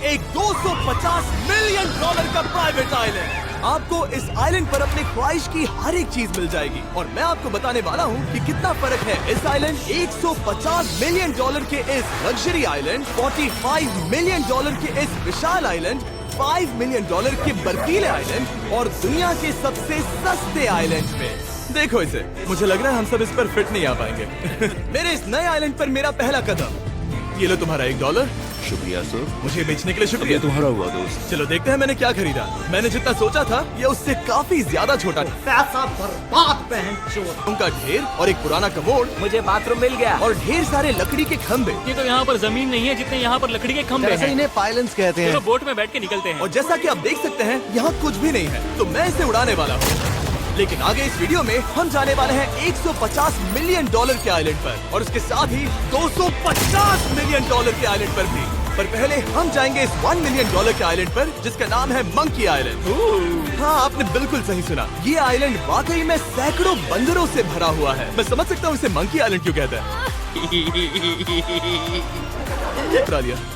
एक 250 million dollar का private island. आपको इस आइलैंड पर अपने ख्वाहिश की हर एक चीज मिल जाएगी और मैं आपको बताने वाला हूँ कि कितना फर्क है इस आइलैंड 150 मिलियन डॉलर के इस लग्जरी आइलैंड, 45 मिलियन डॉलर के इस विशाल आइलैंड, 5 मिलियन डॉलर के बर्फीले आइलैंड और दुनिया के सबसे सस्ते आइलैंड में। देखो इसे, मुझे लग रहा है हम सब इस पर फिट नहीं आ पाएंगे। मेरे इस नए आइलैंड पर मेरा पहला कदम। ये लो तुम्हारा $1। शुक्रिया सर। मुझे बेचने के लिए शुक्रिया। तुम्हारा हुआ दोस्त। चलो देखते हैं मैंने क्या खरीदा। मैंने जितना सोचा था ये उससे काफी ज्यादा छोटा था। पैसा बर्बाद बहन। उनका ढेर और एक पुराना कमोड, मुझे बाथरूम मिल गया। और ढेर सारे लकड़ी के खंभे। ये तो यहाँ पर जमीन नहीं है जितने यहाँ पर लकड़ी के खंभे हैं। इन्हें पाइलन्स कहते चलो हैं। बोट में बैठ के निकलते हैं। और जैसा कि आप देख सकते हैं यहाँ कुछ भी नहीं है, तो मैं इसे उड़ाने वाला हूँ। लेकिन आगे इस वीडियो में हम जाने वाले हैं 150 मिलियन डॉलर के आइलैंड पर और उसके साथ ही 250 मिलियन डॉलर के आइलैंड पर भी। पर पहले हम जाएंगे इस 1 मिलियन डॉलर के आइलैंड पर जिसका नाम है मंकी आइलैंड। हाँ, आपने बिल्कुल सही सुना। ये आइलैंड वाकई में सैकड़ों बंदरों से भरा हुआ है। मैं समझ सकता हूँ इसे मंकी आइलैंड क्यों कहते हैं।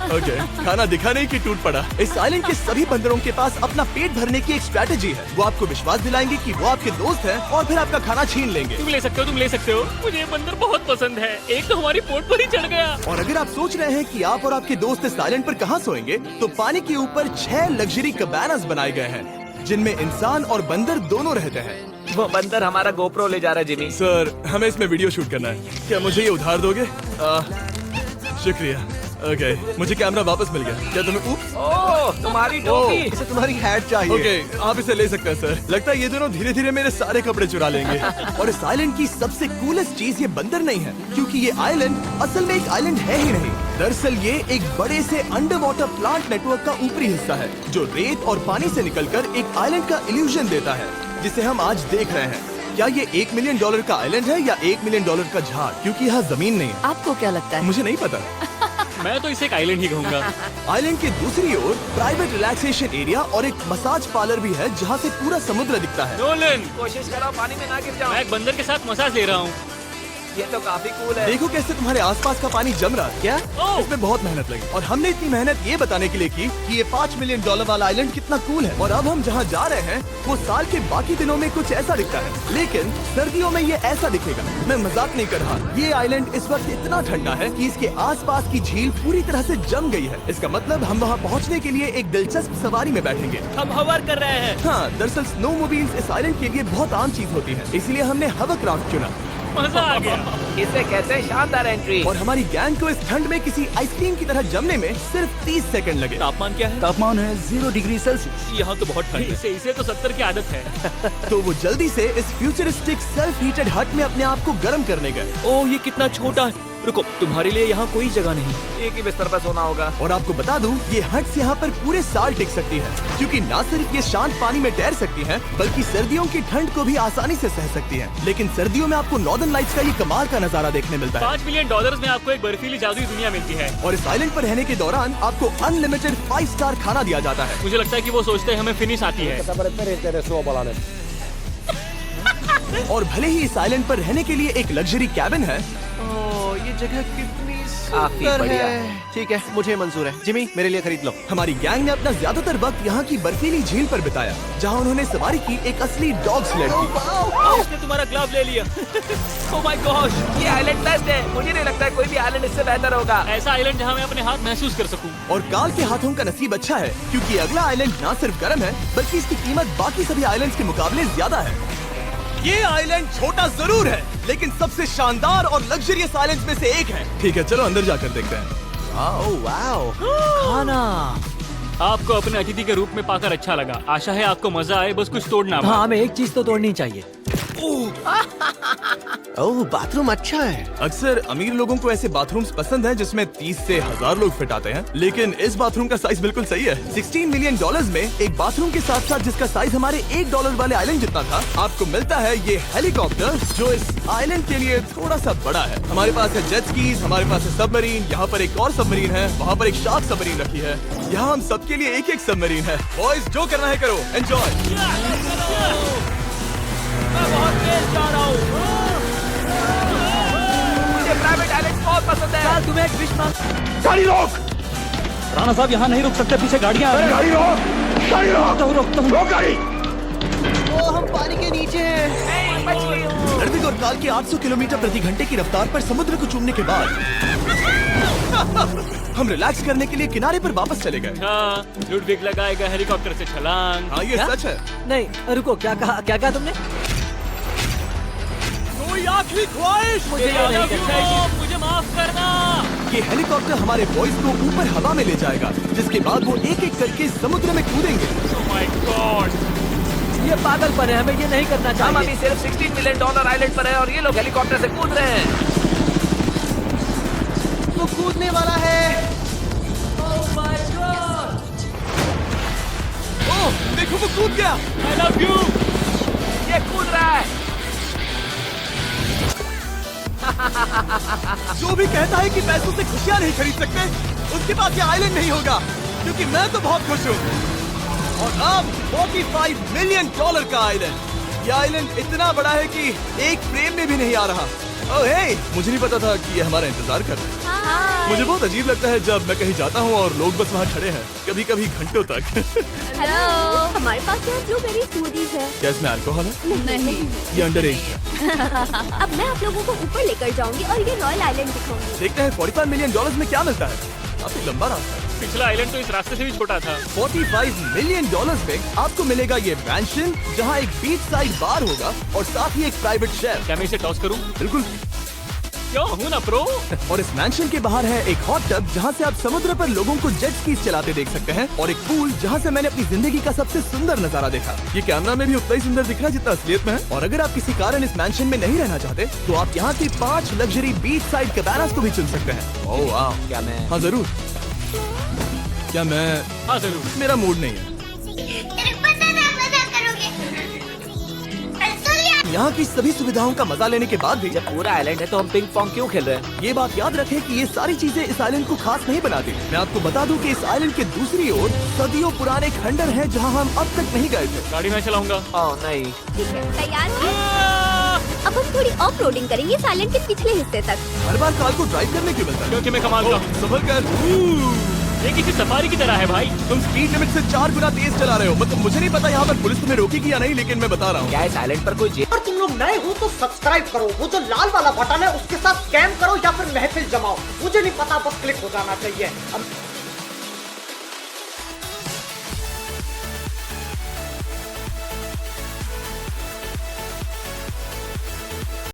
ओके, खाना दिखा नहीं कि टूट पड़ा। इस आइलैंड के सभी बंदरों के पास अपना पेट भरने की एक स्ट्रैटेजी है। वो आपको विश्वास दिलाएंगे कि वो आपके दोस्त हैं और फिर आपका खाना छीन लेंगे। तुम ले सकते हो, तुम ले सकते हो। मुझे ये बंदर बहुत पसंद है। एक तो हमारी बोट पर ही चढ़ गया। और अगर आप सोच रहे हैं कि आप और आपके दोस्त इस आइलैंड पर कहाँ सोएंगे, तो पानी के ऊपर 6 लग्जरी कबानास बनाए गए हैं जिनमें इंसान और बंदर दोनों रहते हैं। वो बंदर हमारा गोप्रो ले जा रहा है जिमी। सर, हमें इसमें वीडियो शूट करना है। क्या मुझे ये उधार दोगे? शुक्रिया। ओके, मुझे कैमरा वापस मिल गया। क्या तुम्हें ओह, तुम्हारी टोपी। इसे तुम्हारी हैट चाहिए। ओके, आप इसे ले सकते हैं सर। लगता है ये दोनों धीरे धीरे मेरे सारे कपड़े चुरा लेंगे। और इस आइलैंड की सबसे कूलेस्ट चीज ये बंदर नहीं है, क्योंकि ये आइलैंड असल में एक आइलैंड है ही नहीं। दरअसल ये एक बड़े से अंडर वाटर प्लांट नेटवर्क का ऊपरी हिस्सा है जो रेत और पानी से निकलकर एक आइलैंड का इल्यूजन देता है, जिसे हम आज देख रहे हैं। क्या ये $1 मिलियन का आइलैंड है या $1 मिलियन का झाड़? क्योंकि यहाँ जमीन नहीं है। आपको क्या लगता है? मुझे नहीं पता। मैं तो इसे एक आइलैंड ही कहूँगा। आइलैंड के दूसरी ओर प्राइवेट रिलैक्सेशन एरिया और एक मसाज पार्लर भी है जहाँ से पूरा समुद्र दिखता है। नोलन, कोशिश करो पानी में ना गिर जाओ। मैं एक बंदर के साथ मसाज ले रहा हूँ। ये तो काफी कूल है। देखो कैसे तुम्हारे आसपास का पानी जम रहा है। क्या? ओह! इसमें बहुत मेहनत लगी और हमने इतनी मेहनत ये बताने के लिए की कि ये $5 मिलियन वाला आइलैंड कितना कूल है। और अब हम जहाँ जा रहे हैं वो साल के बाकी दिनों में कुछ ऐसा दिखता है, लेकिन सर्दियों में ये ऐसा दिखेगा। मैं मजाक नहीं कर रहा। ये आइलैंड इस वक्त इतना ठंडा है कि इसके आसपास की झील पूरी तरह से जम गई है। इसका मतलब हम वहाँ पहुँचने के लिए एक दिलचस्प सवारी में बैठेंगे। हम हवर कर रहे हैं। हाँ, दरअसल स्नोमोबाइल्स इस आइलैंड के लिए बहुत आम चीज होती है, इसलिए हमने हवरक्राफ्ट चुना। मजा आ गया। इसे कहते हैं शानदार एंट्री। और हमारी गैंग को इस ठंड में किसी आइसक्रीम की तरह जमने में सिर्फ 30 सेकंड लगे। तापमान क्या है? तापमान है 0 डिग्री सेल्सियस। यहाँ तो बहुत ठंड है। इसे तो 70 की आदत है। तो वो जल्दी से इस फ्यूचरिस्टिक सेल्फ हीटेड हट में अपने आप को गर्म करने गए। ओह, ये कितना छोटा है। रुको, तुम्हारे लिए यहाँ कोई जगह नहीं। एक ही बिस्तर पर सोना होगा। और आपको बता दूं, ये हट्स यहाँ पर पूरे साल टिक सकती है, क्योंकि न सिर्फ ये शांत पानी में तैर सकती हैं, बल्कि सर्दियों की ठंड को भी आसानी से सह सकती हैं। लेकिन सर्दियों में आपको नॉर्दर्न लाइट्स का ये कमाल का नजारा देखने मिलता है। $5 मिलियन में आपको एक बर्फीली जादुई दुनिया मिलती है। और इस आइलैंड पर रहने के दौरान आपको अनलिमिटेड 5 स्टार खाना दिया जाता है। मुझे लगता है कि वो सोचते हैं हमें फिनिश आती है। और भले ही इस आइलैंड पर रहने के लिए एक लग्जरी कैबिन है, ये जगह कितनी काफी सुंदर बढ़िया है। ठीक है, मुझे मंजूर है। जिमी, मेरे लिए खरीद लो। हमारी गैंग ने अपना ज्यादातर वक्त यहाँ की बर्फीली झील पर बिताया, जहाँ उन्होंने सवारी की एक असली डॉग स्लेड की। उसने तुम्हारा ग्लव ले लिया। ओह माय गॉश, ये आइलैंड बेस्ट है। मुझे नहीं लगता है कोई भी आइलैंड इससे बेहतर होगा। ऐसा आइलैंड जहाँ मैं अपने हाथ महसूस कर सकूं। और काल के हाथों का नसीब अच्छा है, क्योंकि अगला आइलैंड न सिर्फ गर्म है, बल्कि इसकी कीमत बाकी सभी आइलैंड्स के मुकाबले ज्यादा है। ये आइलैंड छोटा जरूर है, लेकिन सबसे शानदार और लग्जरियस आइलैंड्स में से एक है। ठीक है, चलो अंदर जाकर देखते हैं। ओह वाओ, खाना। आपको अपने अतिथि के रूप में पाकर अच्छा लगा। आशा है आपको मजा आए, बस कुछ तोड़ना मत। हाँ, हमें एक चीज तो तोड़नी चाहिए। ओह, बाथरूम अच्छा है। अक्सर अमीर लोगों को ऐसे बाथरूम्स पसंद हैं जिसमें 30 से 1000 लोग फिट आते हैं, लेकिन इस बाथरूम का साइज बिल्कुल सही है। $16 मिलियन में एक बाथरूम के साथ साथ जिसका साइज हमारे $1 वाले आइलैंड जितना था, आपको मिलता है ये हेलीकॉप्टर, जो इस आइलैंड के लिए थोड़ा सा बड़ा है। हमारे पास है जेट स्कीज, हमारे पास है सबमरीन, यहाँ पर एक और सबमरीन है, वहाँ पर एक शार्क सबमरीन रखी है। यहाँ हम सबके लिए एक एक सबमरीन है। बॉयज, जो करना है करो, एंजॉय। मैं बहुत तेज जा रहा हूँ। मुझे प्राइवेट आइलैंड बहुत पसंद है। तुम्हें एक विश मांग। गाड़ी रोक। राणा साहब यहाँ नहीं रुक सकते, पीछे गाड़ियाँ आ रही हैं। गाड़ी रोक, गाड़ी रोक, रोक गाड़ी। ओ, हम पानी के नीचे हैं। बच गई हूँ। लड़विक और काल की 800 किलोमीटर प्रति घंटे की रफ्तार पर समुद्र को चूमने के बाद हम रिलैक्स करने के लिए किनारे पर वापस चले गए। हाँ, लुडविग लगाएगा हेलीकॉप्टर से छलांग। हाँ, ये सच है। नहीं रुको, क्या कहा तुमने? कोई आखिरी ख्वाहिश? मुझे ये नहीं करना। मुझे माफ करना। ये हेलीकॉप्टर हमारे बॉयज को ऊपर हवा में ले जाएगा, जिसके बाद वो एक एक करके समुद्र में कूदेंगे। Oh my God! ये पागलपन है, हमें ये नहीं करना हम चाहिए। अभी सिर्फ $16 मिलियन आइलैंड पर है और ये लोग हेलीकॉप्टर से कूद रहे हैं। वो कूदने वाला है। ओह, देखो वो कूद गया। I love you. ये कूद रहा है। जो भी कहता है कि पैसों से खुशियाँ नहीं खरीद सकते, उसके पास ये आइलैंड नहीं होगा, क्योंकि मैं तो बहुत खुश हूँ। और अब $45 मिलियन का आइलैंड। ये आइलैंड इतना बड़ा है कि एक फ्रेम में भी नहीं आ रहा। ओह हे, मुझे नहीं पता था कि ये हमारा इंतजार कर रहे हैं। मुझे बहुत अजीब लगता है जब मैं कहीं जाता हूँ और लोग बस वहाँ खड़े हैं, कभी कभी घंटों तक। हेलो, हमारे पास यहाँ ब्लूबेरी स्मूदीज है। क्या इसमें अल्कोहल है? नहीं। ये अंडर एज है। अब मैं आप लोगों को ऊपर लेकर जाऊंगी और ये रॉयल आइलैंड दिखाऊंगी। देखते हैं $45 मिलियन में क्या मिलता है। काफी लंबा रास्ता है। पिछला आइलैंड तो इस रास्ते से भी छोटा था। $45 मिलियन में आपको मिलेगा ये मैंशन, जहाँ एक बीच साइड बार होगा और साथ ही एक प्राइवेट शेफ। क्या मैं इसे टॉस करूं? बिल्कुल। क्यों हूं ना प्रो। और इस मैंशन के बाहर है एक हॉट टब, जहाँ से आप समुद्र पर लोगों को जेट स्कीज चलाते देख सकते हैं, और एक पूल जहाँ से मैंने अपनी जिंदगी का सबसे सुंदर नजारा देखा। ये कैमरा में भी उतना ही सुंदर दिख रहा है जितना असलियत में है। और अगर आप किसी कारण इस मैंशन में नहीं रहना चाहते, तो आप यहाँ की 5 लग्जरी बीच साइड कैबानास को भी चुन सकते हैं। ओह वाह। क्या मैं? हाँ जरूर। क्या मैं? हाँ जरूर। मेरा मूड नहीं है। यहाँ की सभी सुविधाओं का मजा लेने के बाद भी जब पूरा आइलैंड है तो हम पिंग पोंग क्यों खेल रहे हैं? ये बात याद रखें कि ये सारी चीजें इस आइलैंड को खास नहीं बनाती। मैं आपको बता दूं कि इस आइलैंड के दूसरी ओर सदियों पुराने खंडर हैं, जहां हम अब तक नहीं गए थे। गाड़ी मैं चलाऊंगा। ओह नहीं। ठीक है, तैयार हो? अब हम थोड़ी ऑफ रोडिंग करेंगे इस आइलैंड के पिछले हिस्से तक। हर बार कार को ड्राइव करने क्यों मिलता है? क्योंकि मैं कमाल का हूं। सफर कर। ये किसी सफारी की तरह है भाई। तुम स्पीड लिमिट से 4 गुना तेज चला रहे हो। मतलब मुझे नहीं पता यहाँ पर पुलिस तुम्हें रोकेगी या नहीं, लेकिन मैं बता रहा हूँ। क्या इस आइलैंड पर कोई जेल? अगर तुम लोग नए हो तो सब्सक्राइब करो, वो जो लाल वाला बटन है उसके साथ स्कैम करो या फिर महफिल जमाओ, मुझे नहीं पता, बस क्लिक हो जाना चाहिए। अब